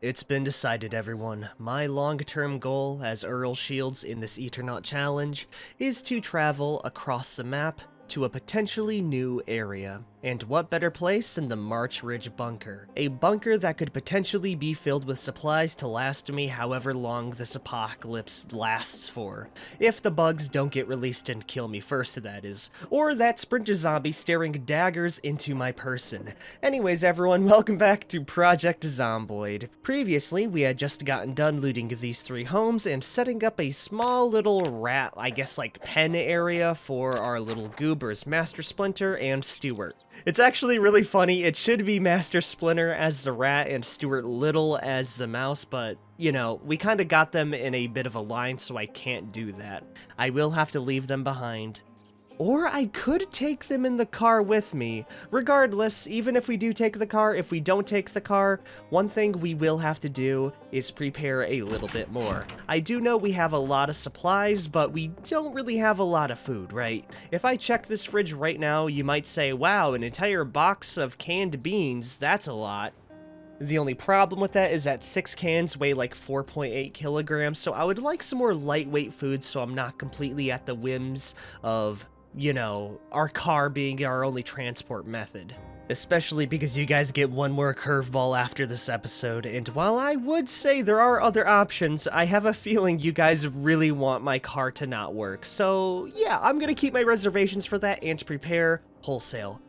It's been decided, everyone. My long-term goal as Earl Shields in this Eternaut challenge is to travel across the map to a potentially new area. And what better place than the March Ridge Bunker? A bunker that could potentially be filled with supplies to last me however long this apocalypse lasts for. If the bugs don't get released and kill me first, that is. Or that sprinter zombie staring daggers into my person. Anyways, everyone, welcome back to Project Zomboid. Previously, we had just gotten done looting these 3 homes and setting up a small little rat, I guess like pen area for our little goobers, Master Splinter and Stuart. It's actually really funny. It should be Master Splinter as the rat and Stuart Little as the mouse, but, you know, we kind of got them in a bit of a line, so I can't do that. I will have to leave them behind. Or I could take them in the car with me. Regardless, even if we do take the car, if we don't take the car, one thing we will have to do is prepare a little bit more. I do know we have a lot of supplies, but we don't really have a lot of food, right? If I check this fridge right now, you might say, wow, an entire box of canned beans, that's a lot. The only problem with that is that 6 cans weigh like 4.8 kilograms, so I would like some more lightweight food so I'm not completely at the whims of, you know, our car being our only transport method. Especially because you guys get one more curveball after this episode, and while I would say there are other options, I have a feeling you guys really want my car to not work. So yeah, I'm gonna keep my reservations for that and prepare wholesale.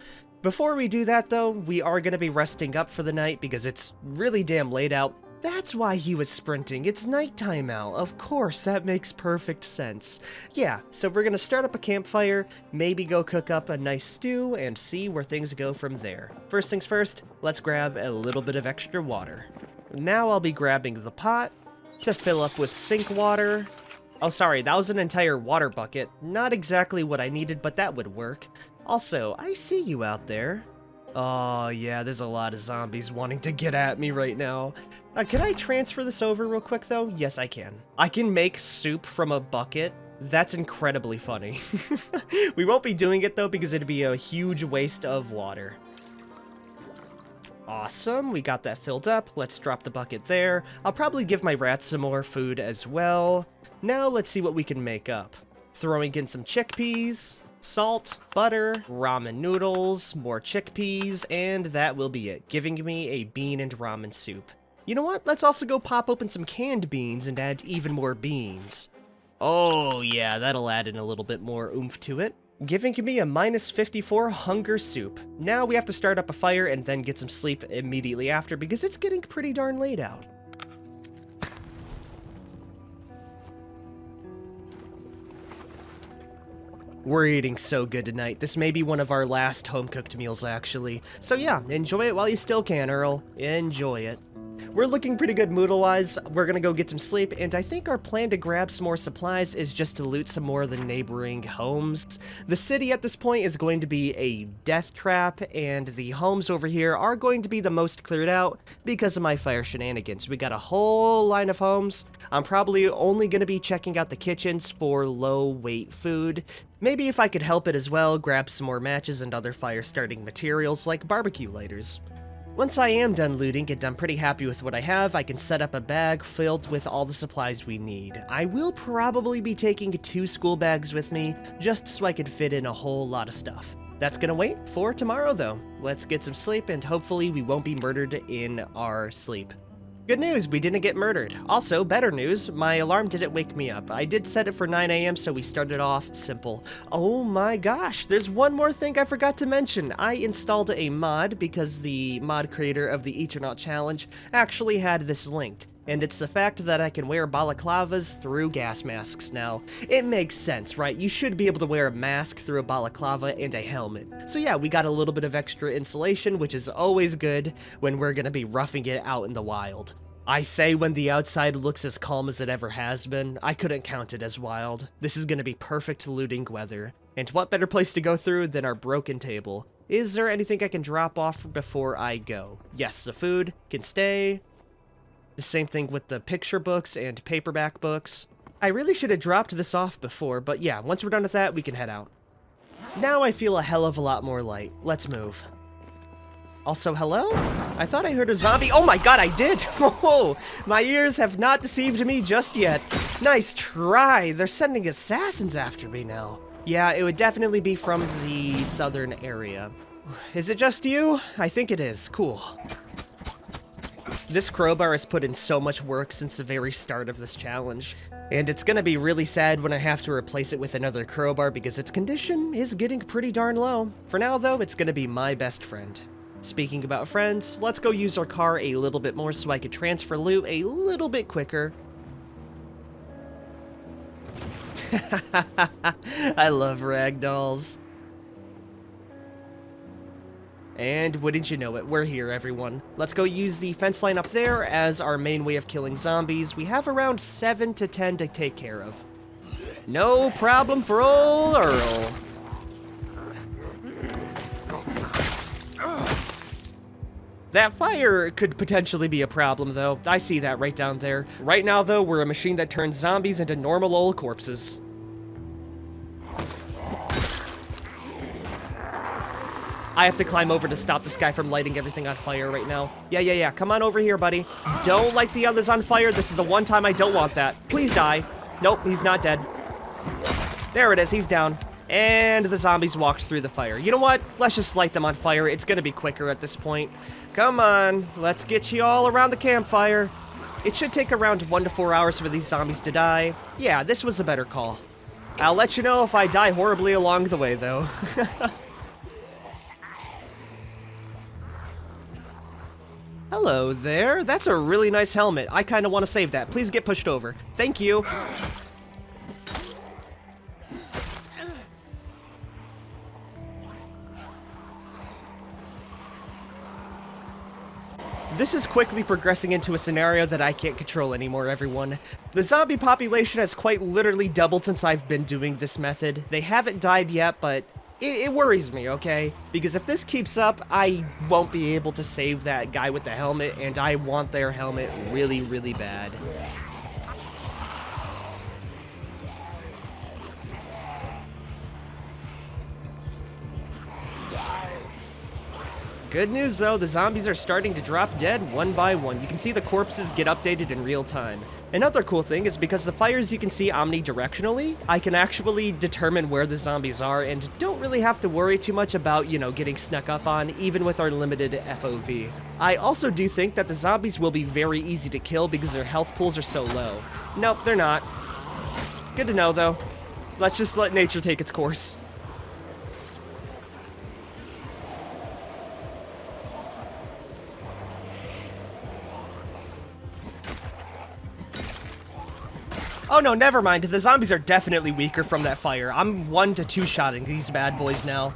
Before we do that though, we are gonna be resting up for the night because it's really damn late out. That's why he was sprinting. It's nighttime out. Of course, that makes perfect sense. Yeah, so we're gonna start up a campfire, maybe go cook up a nice stew, and see where things go from there. First things first, let's grab a little bit of extra water. Now I'll be grabbing the pot to fill up with sink water. Oh, sorry, that was an entire water bucket. Not exactly what I needed, but that would work. Also, I see you out there. Oh, yeah, there's a lot of zombies wanting to get at me right now. Can I transfer this over real quick, though? Yes, I can. I can make soup from a bucket. That's incredibly funny. We won't be doing it, though, because it'd be a huge waste of water. Awesome, we got that filled up. Let's drop the bucket there. I'll probably give my rats some more food as well. Now, let's see what we can make up. Throwing in some chickpeas, salt, butter, ramen noodles, more chickpeas, and that will be it, giving me a bean and ramen soup. You know what? Let's also go pop open some canned beans and add even more beans. Oh yeah, that'll add in a little bit more oomph to it. Giving me a -54 hunger soup. Now we have to start up a fire and then get some sleep immediately after because it's getting pretty darn late out. We're eating so good tonight. This may be one of our last home-cooked meals, actually. So yeah, enjoy it while you still can, Earl. Enjoy it. We're looking pretty good moodle-wise. We're gonna go get some sleep, and I think our plan to grab some more supplies is just to loot some more of the neighboring homes. The city at this point is going to be a death trap, and the homes over here are going to be the most cleared out because of my fire shenanigans. We got a whole line of homes. I'm probably only gonna be checking out the kitchens for low-weight food. Maybe if I could help it as well, grab some more matches and other fire-starting materials like barbecue lighters. Once I am done looting and I'm pretty happy with what I have, I can set up a bag filled with all the supplies we need. I will probably be taking 2 school bags with me, just so I can fit in a whole lot of stuff. That's gonna wait for tomorrow though. Let's get some sleep and hopefully we won't be murdered in our sleep. Good news, we didn't get murdered. Also, better news, my alarm didn't wake me up. I did set it for 9 AM, so we started off simple. Oh my gosh, there's one more thing I forgot to mention. I installed a mod because the mod creator of the Eternaut challenge actually had this linked. And it's the fact that I can wear balaclavas through gas masks now. It makes sense, right? You should be able to wear a mask through a balaclava and a helmet. So yeah, we got a little bit of extra insulation, which is always good when we're gonna be roughing it out in the wild. I say when the outside looks as calm as it ever has been, I couldn't count it as wild. This is gonna be perfect looting weather. And what better place to go through than our broken table? Is there anything I can drop off before I go? Yes, the food can stay. The same thing with the picture books and paperback books. I really should have dropped this off before, but yeah, once we're done with that, we can head out. Now I feel a hell of a lot more light. Let's move. Also, hello? I thought I heard a zombie. Oh my god, I did! Whoa, my ears have not deceived me just yet. Nice try. They're sending assassins after me now. Yeah, it would definitely be from the southern area. Is it just you? I think it is. Cool. This crowbar has put in so much work since the very start of this challenge. And it's gonna be really sad when I have to replace it with another crowbar because its condition is getting pretty darn low. For now though, it's gonna be my best friend. Speaking about friends, let's go use our car a little bit more so I could transfer loot a little bit quicker. I love ragdolls. And wouldn't you know it, we're here, everyone. Let's go use the fence line up there as our main way of killing zombies. We have around 7 to 10 to take care of. No problem for old Earl. That fire could potentially be a problem, though. I see that right down there. Right now, though, we're a machine that turns zombies into normal old corpses. I have to climb over to stop this guy from lighting everything on fire right now. Yeah. Come on over here, buddy. Don't light the others on fire. This is the one time I don't want that. Please die. Nope, he's not dead. There it is. He's down. And the zombies walked through the fire. You know what? Let's just light them on fire. It's gonna be quicker at this point. Come on. Let's get you all around the campfire. It should take around 1 to 4 hours for these zombies to die. Yeah, this was a better call. I'll let you know if I die horribly along the way, though. Hello there. That's a really nice helmet. I kind of want to save that. Please get pushed over. Thank you. This is quickly progressing into a scenario that I can't control anymore, everyone. The zombie population has quite literally doubled since I've been doing this method. They haven't died yet, but it worries me, okay? Because if this keeps up, I won't be able to save that guy with the helmet, and I want their helmet really, really bad. Good news though, the zombies are starting to drop dead one by one. You can see the corpses get updated in real time. Another cool thing is because the fires you can see omnidirectionally, I can actually determine where the zombies are and don't really have to worry too much about, you know, getting snuck up on, even with our limited FOV. I also do think that the zombies will be very easy to kill because their health pools are so low. Nope, they're not. Good to know though. Let's just let nature take its course. Oh no, never mind. The zombies are definitely weaker from that fire. I'm 1 to 2 shotting these bad boys now.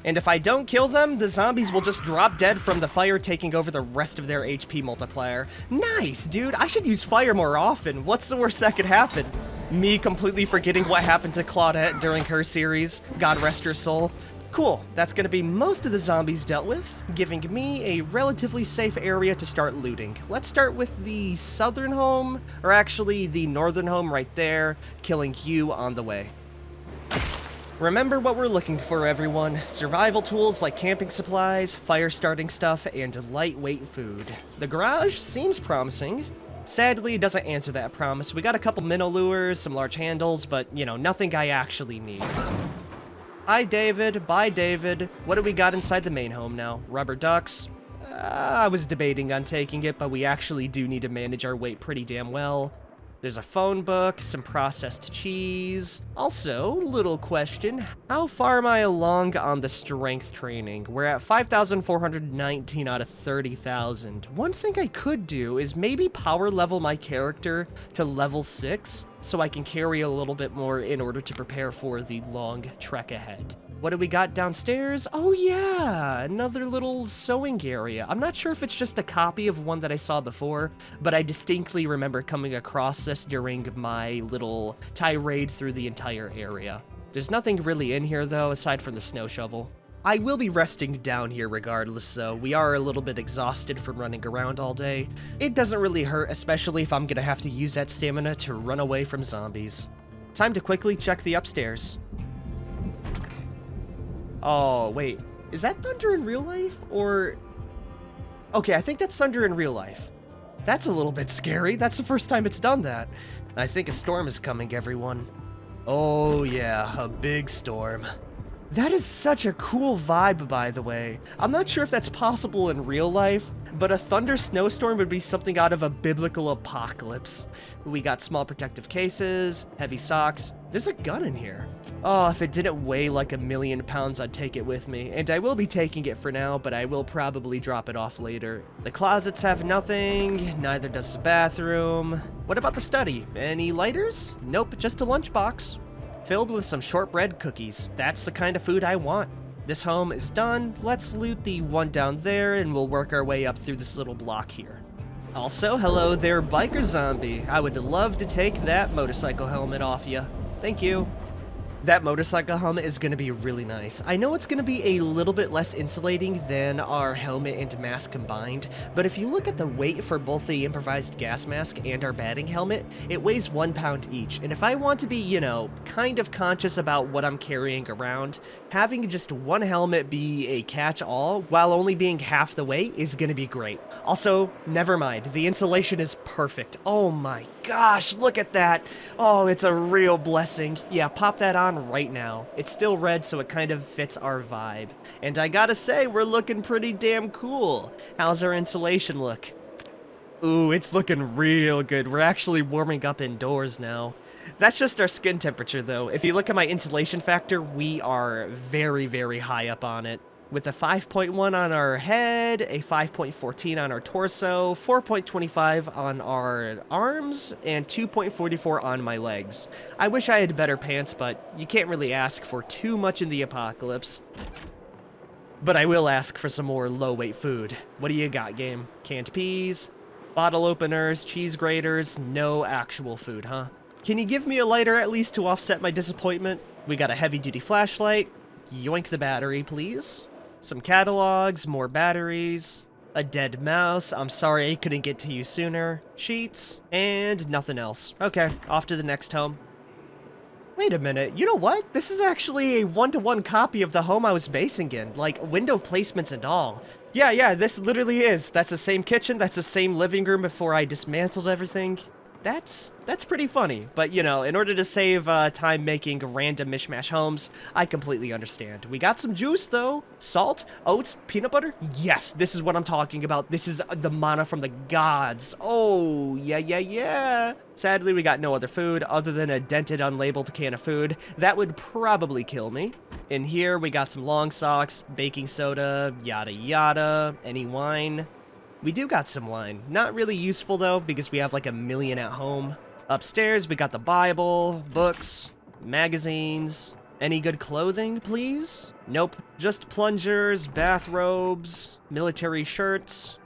And if I don't kill them, the zombies will just drop dead from the fire taking over the rest of their HP multiplier. Nice, dude. I should use fire more often. What's the worst that could happen? Me completely forgetting what happened to Claudette during her series. God rest her soul. Cool, that's gonna be most of the zombies dealt with, giving me a relatively safe area to start looting. Let's start with the southern home, or actually the northern home right there, killing you on the way. Remember what we're looking for, everyone. Survival tools like camping supplies, fire starting stuff, and lightweight food. The garage seems promising. Sadly, it doesn't answer that promise. We got a couple minnow lures, some large handles, but, you know, nothing I actually need. Hi, David. Bye, David. What do we got inside the main home now? Rubber ducks? I was debating on taking it, but we actually do need to manage our weight pretty damn well. There's a phone book, some processed cheese. Also, little question, how far am I along on the strength training? We're at 5,419 out of 30,000. One thing I could do is maybe power level my character to level 6, so I can carry a little bit more in order to prepare for the long trek ahead. What do we got downstairs? Oh yeah, another little sewing area. I'm not sure if it's just a copy of one that I saw before, but I distinctly remember coming across this during my little tirade through the entire area. There's nothing really in here though, aside from the snow shovel. I will be resting down here regardless though. We are a little bit exhausted from running around all day. It doesn't really hurt, especially if I'm gonna have to use that stamina to run away from zombies. Time to quickly check the upstairs. Oh, wait. Is that thunder in real life? Or... Okay, I think that's thunder in real life. That's a little bit scary. That's the first time it's done that. I think a storm is coming, everyone. Oh yeah, a big storm. That is such a cool vibe, by the way. I'm not sure if that's possible in real life, but a thunder snowstorm would be something out of a biblical apocalypse. We got small protective cases, heavy socks. There's a gun in here. Oh, if it didn't weigh like 1,000,000 pounds, I'd take it with me. And I will be taking it for now, but I will probably drop it off later. The closets have nothing, neither does the bathroom. What about the study? Any lighters? Nope, just a lunchbox. Filled with some shortbread cookies. That's the kind of food I want. This home is done. Let's loot the one down there and we'll work our way up through this little block here. Also, hello there, biker zombie. I would love to take that motorcycle helmet off you. Thank you. That motorcycle helmet is going to be really nice. I know it's going to be a little bit less insulating than our helmet and mask combined, but if you look at the weight for both the improvised gas mask and our batting helmet, it weighs 1 pound each, and if I want to be, you know, kind of conscious about what I'm carrying around, having just one helmet be a catch-all while only being half the weight is going to be great. Also, never mind, the insulation is perfect. Oh my gosh, look at that. Oh, it's a real blessing. Yeah, pop that on right now. It's still red, so it kind of fits our vibe. And I gotta say, we're looking pretty damn cool. How's our insulation look? Ooh, it's looking real good. We're actually warming up indoors now. That's just our skin temperature, though. If you look at my insulation factor, we are very, very high up on it. With a 5.1 on our head, a 5.14 on our torso, 4.25 on our arms, and 2.44 on my legs. I wish I had better pants, but you can't really ask for too much in the apocalypse. But I will ask for some more low-weight food. What do you got, game? Canned peas, bottle openers, cheese graters, no actual food, huh? Can you give me a lighter at least to offset my disappointment? We got a heavy-duty flashlight. Yoink the battery, please. Some catalogs, more batteries, a dead mouse, I'm sorry I couldn't get to you sooner, sheets, and nothing else. Okay, off to the next home. Wait a minute, you know what? This is actually a one-to-one copy of the home I was basing in, like window placements and all. Yeah, this literally is. That's the same kitchen, that's the same living room before I dismantled everything. That's pretty funny, but you know, in order to save time making random mishmash homes, I completely understand. We got some juice though, salt, oats, peanut butter. Yes, this is what I'm talking about. This is the mana from the gods. Oh, yeah. Sadly, we got no other food other than a dented, unlabeled can of food. That would probably kill me. In here, we got some long socks, baking soda, yada yada, any wine. We do got some wine. Not really useful though, because we have like 1,000,000 at home. Upstairs, we got the Bible, books, magazines. Any good clothing, please? Nope. Just plungers, bathrobes, military shirts,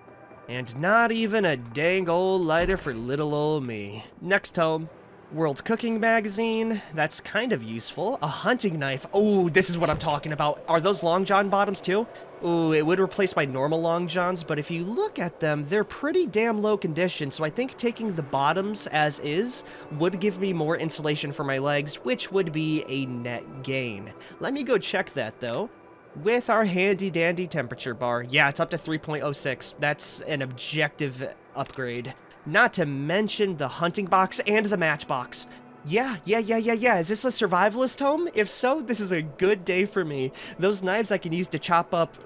and not even a dang old lighter for little old me. Next home. World Cooking Magazine, that's kind of useful. A hunting knife, oh, this is what I'm talking about. Are those Long John bottoms too? Ooh, it would replace my normal Long Johns, but if you look at them, they're pretty damn low condition, so I think taking the bottoms as is would give me more insulation for my legs, which would be a net gain. Let me go check that though. With our handy dandy temperature bar, yeah, it's up to 3.06. That's an objective upgrade. Not to mention the hunting box and the matchbox. Yeah. Is this a survivalist home? If so, this is a good day for me. Those knives I can use to chop up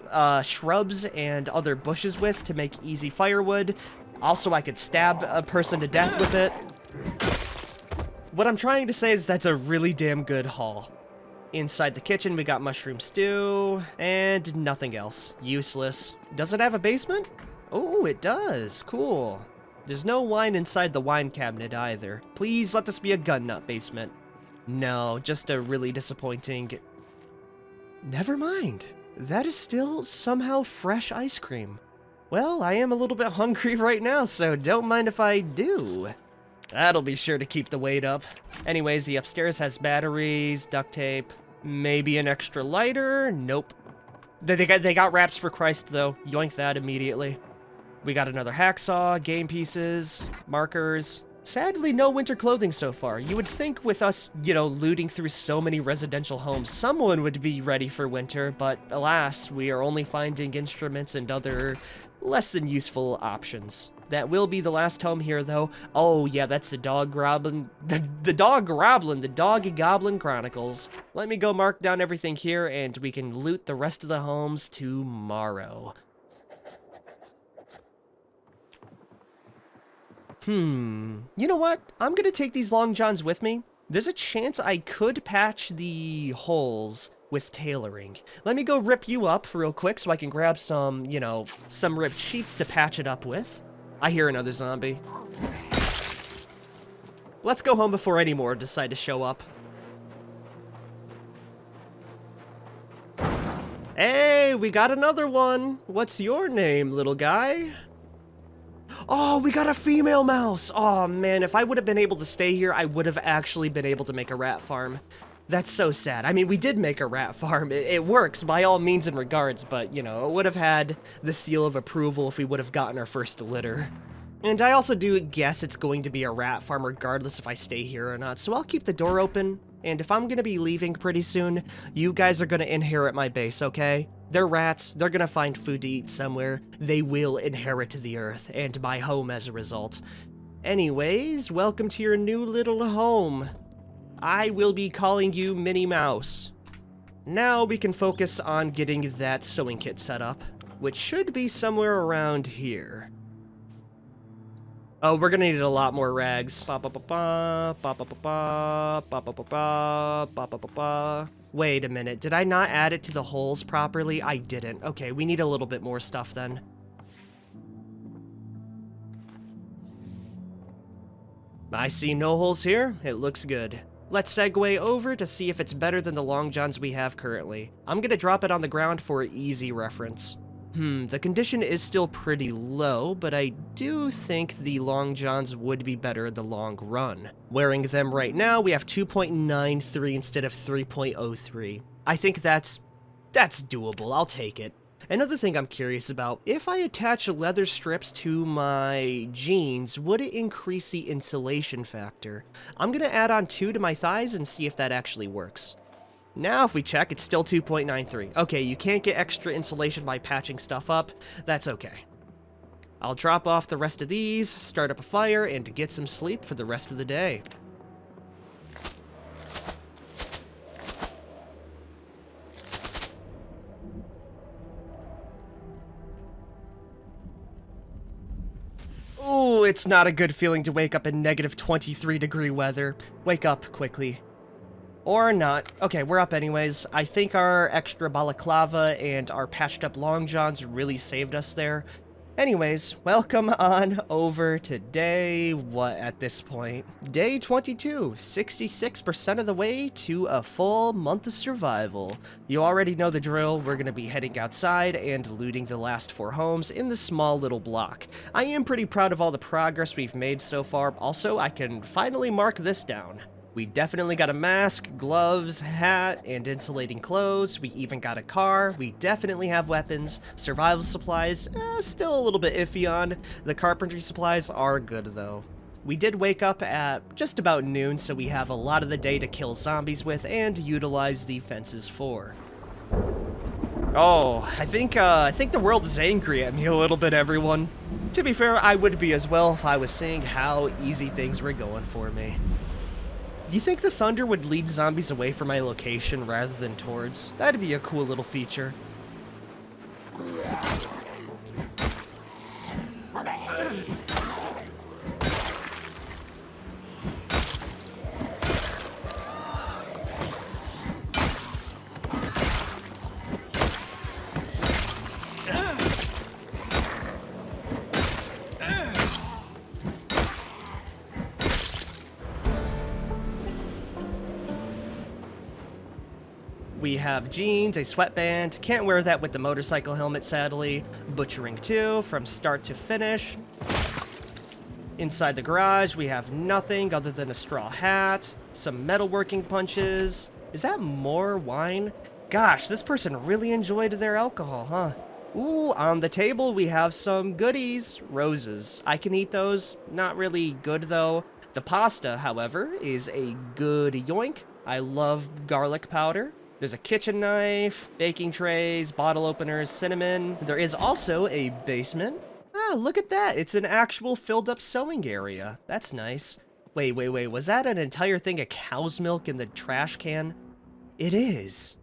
shrubs and other bushes with to make easy firewood. Also, I could stab a person to death with it. What I'm trying to say is that's a really damn good haul. Inside the kitchen, we got mushroom stew and nothing else. Useless. Does it have a basement? Oh, it does. Cool. There's no wine inside the wine cabinet either. Please let this be a gun nut basement. No, just a really disappointing... Never mind. That is still somehow fresh ice cream. Well, I am a little bit hungry right now, so don't mind if I do. That'll be sure to keep the weight up. Anyways, the upstairs has batteries, duct tape, maybe an extra lighter? Nope. They got wraps for Christ, though. Yoink that immediately. We got another hacksaw, game pieces, markers, Sadly, no winter clothing so far. You would think with us, looting through so many residential homes, someone would be ready for winter, but alas, we are only finding instruments and other less than useful options. That will be the last home here, though. Oh, yeah, that's the Dog Goblin, the Dog Goblin, the Dog Goblin Chronicles. Let me go mark down everything here, and we can loot the rest of the homes tomorrow. You know what? I'm gonna take these long johns with me. There's a chance I could patch the holes with tailoring. Let me go rip you up real quick so I can grab some, some ripped sheets to patch it up with. I hear another zombie. Let's go home before any more decide to show up. Hey, we got another one. What's your name, little guy? Oh, we got a female mouse! Oh man, if I would have been able to stay here, I would have actually been able to make a rat farm. That's so sad. I mean, we did make a rat farm. It works by all means and regards, but, it would have had the seal of approval if we would have gotten our first litter. And I also do guess it's going to be a rat farm regardless if I stay here or not, so I'll keep the door open. And if I'm gonna be leaving pretty soon, you guys are gonna inherit my base, okay? They're rats, they're gonna find food to eat somewhere, they will inherit the earth, and my home as a result. Anyways, welcome to your new little home. I will be calling you Minnie Mouse. Now we can focus on getting that sewing kit set up, which should be somewhere around here. Oh, we're gonna need a lot more rags. Wait a minute, did I not add it to the holes properly? I didn't. Okay, we need a little bit more stuff then. I see no holes here. It looks good. Let's segue over to see if it's better than the long johns we have currently. I'm gonna drop it on the ground for easy reference. The condition is still pretty low, but I do think the long johns would be better in the long run. Wearing them right now, we have 2.93 instead of 3.03. I think that's doable. I'll take it. Another thing I'm curious about, if I attach leather strips to my jeans, would it increase the insulation factor? I'm gonna add on 2 to my thighs and see if that actually works. Now if we check, it's still 2.93. Okay, you can't get extra insulation by patching stuff up. That's okay. I'll drop off the rest of these, start up a fire, and get some sleep for the rest of the day. Ooh, it's not a good feeling to wake up in negative 23-degree weather. Wake up quickly. Or not. Okay, we're up anyways. I think our extra balaclava and our patched up long johns really saved us there. Anyways, welcome on over to day, what at this point? Day 22, 66% of the way to a full month of survival. You already know the drill, we're gonna be heading outside and looting the last 4 homes in the small little block. I am pretty proud of all the progress we've made so far, also I can finally mark this down. We definitely got a mask, gloves, hat, and insulating clothes. We even got a car. We definitely have weapons. Survival supplies, still a little bit iffy on. The carpentry supplies are good, though. We did wake up at just about noon, so we have a lot of the day to kill zombies with and utilize the fences for. Oh, I think the world is angry at me a little bit, everyone. To be fair, I would be as well if I was seeing how easy things were going for me. Do you think the thunder would lead zombies away from my location rather than towards? That'd be a cool little feature. We have jeans, a sweatband, can't wear that with the motorcycle helmet sadly, butchering 2 from start to finish. Inside the garage we have nothing other than a straw hat, some metalworking punches. Is that more wine? Gosh, this person really enjoyed their alcohol, huh? Ooh, on the table we have some goodies. Roses. I can eat those. Not really good though. The pasta, however, is a good yoink. I love garlic powder. There's a kitchen knife, baking trays, bottle openers, cinnamon. There is also a basement. Ah, look at that. It's an actual filled up sewing area. That's nice. Wait. Was that an entire thing of cow's milk in the trash can? It is.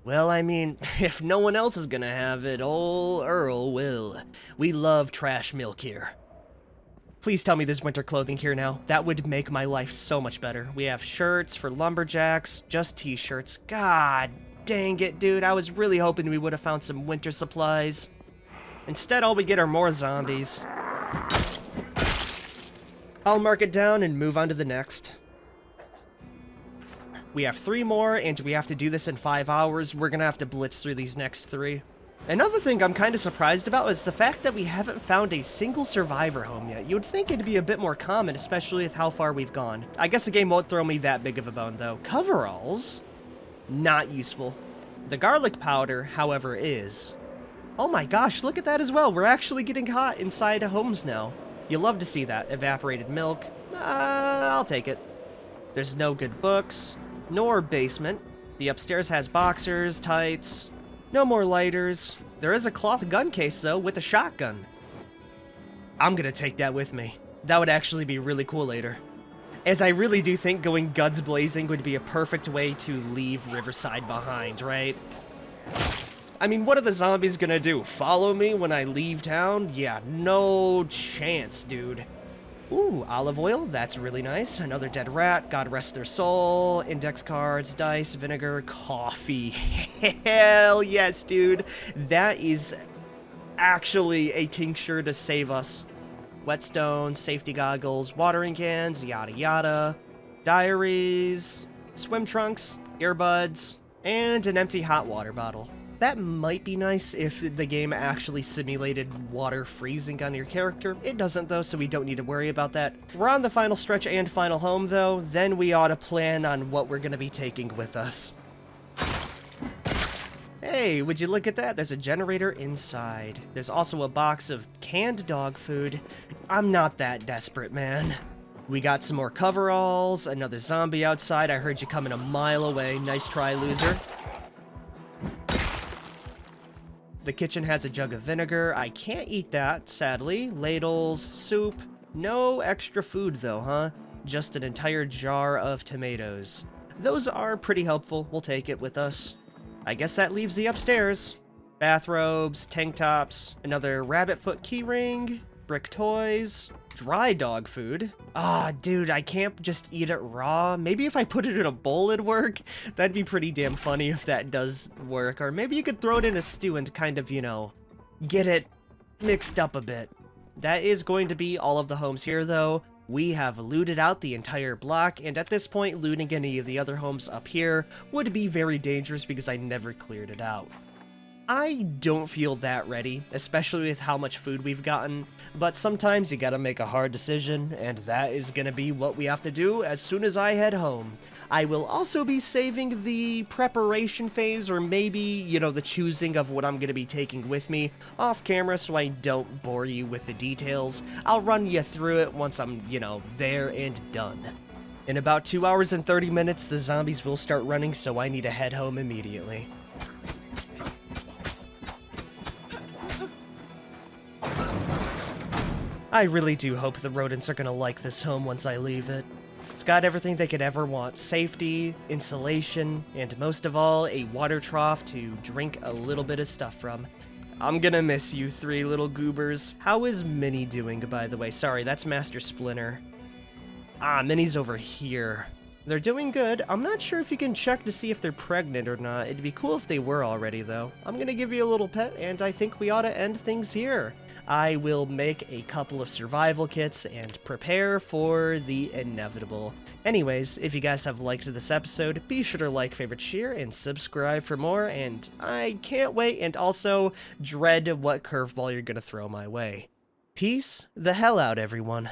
Well, I mean, if no one else is gonna have it, old Earl will. We love trash milk here. Please tell me there's winter clothing here now. That would make my life so much better. We have shirts for lumberjacks, just t-shirts. God dang it, dude. I was really hoping we would have found some winter supplies. Instead, all we get are more zombies. I'll mark it down and move on to the next. We have 3 more, and we have to do this in 5 hours. We're gonna have to blitz through these next 3. Another thing I'm kind of surprised about is the fact that we haven't found a single survivor home yet. You would think it'd be a bit more common, especially with how far we've gone. I guess the game won't throw me that big of a bone, though. Coveralls? Not useful. The garlic powder, however, is. Oh my gosh, look at that as well. We're actually getting hot inside homes now. You love to see that. Evaporated milk. I'll take it. There's no good books, nor basement. The upstairs has boxers, tights. No more lighters. There is a cloth gun case, though, with a shotgun. I'm gonna take that with me. That would actually be really cool later. As I really do think going guns blazing would be a perfect way to leave Riverside behind, right? I mean, what are the zombies gonna do? Follow me when I leave town? Yeah, no chance, dude. Ooh, olive oil, that's really nice. Another dead rat, God rest their soul. Index cards, dice, vinegar, coffee. Hell yes, dude. That is actually a tincture to save us. Whetstones, safety goggles, watering cans, yada yada. Diaries, swim trunks, earbuds, and an empty hot water bottle. That might be nice if the game actually simulated water freezing on your character. It doesn't though, so we don't need to worry about that. We're on the final stretch and final home though, then we ought to plan on what we're gonna be taking with us. Hey, would you look at that? There's a generator inside. There's also a box of canned dog food. I'm not that desperate, man. We got some more coveralls, another zombie outside. I heard you coming a mile away. Nice try, loser. The kitchen has a jug of vinegar. I can't eat that, sadly. Ladles, soup. No extra food though, huh? Just an entire jar of tomatoes. Those are pretty helpful. We'll take it with us. I guess that leaves the upstairs. Bathrobes, tank tops, another rabbit foot keyring, brick toys, dry dog food. Ah, dude, I can't just eat it raw. Maybe if I put it in a bowl it'd work. That'd be pretty damn funny if that does work. Or maybe you could throw it in a stew and kind of, you know, get it mixed up a bit. That is going to be all of the homes here, though. We have looted out the entire block, and at this point, looting any of the other homes up here would be very dangerous because I never cleared it out. I don't feel that ready, especially with how much food we've gotten, but sometimes you gotta make a hard decision, and that is gonna be what we have to do as soon as I head home. I will also be saving the preparation phase, or maybe, you know, the choosing of what I'm gonna be taking with me off camera so I don't bore you with the details. I'll run you through it once I'm, you know, there and done. In about 2 hours and 30 minutes, the zombies will start running, so I need to head home immediately. I really do hope the rodents are gonna like this home once I leave it. It's got everything they could ever want. Safety, insulation, and most of all, a water trough to drink a little bit of stuff from. I'm gonna miss you 3 little goobers. How is Minnie doing, by the way? Sorry, that's Master Splinter. Ah, Minnie's over here. They're doing good. I'm not sure if you can check to see if they're pregnant or not. It'd be cool if they were already, though. I'm gonna give you a little pet, and I think we ought to end things here. I will make a couple of survival kits and prepare for the inevitable. Anyways, if you guys have liked this episode, be sure to like, favorite, share, and subscribe for more, and I can't wait and also dread what curveball you're gonna throw my way. Peace the hell out, everyone.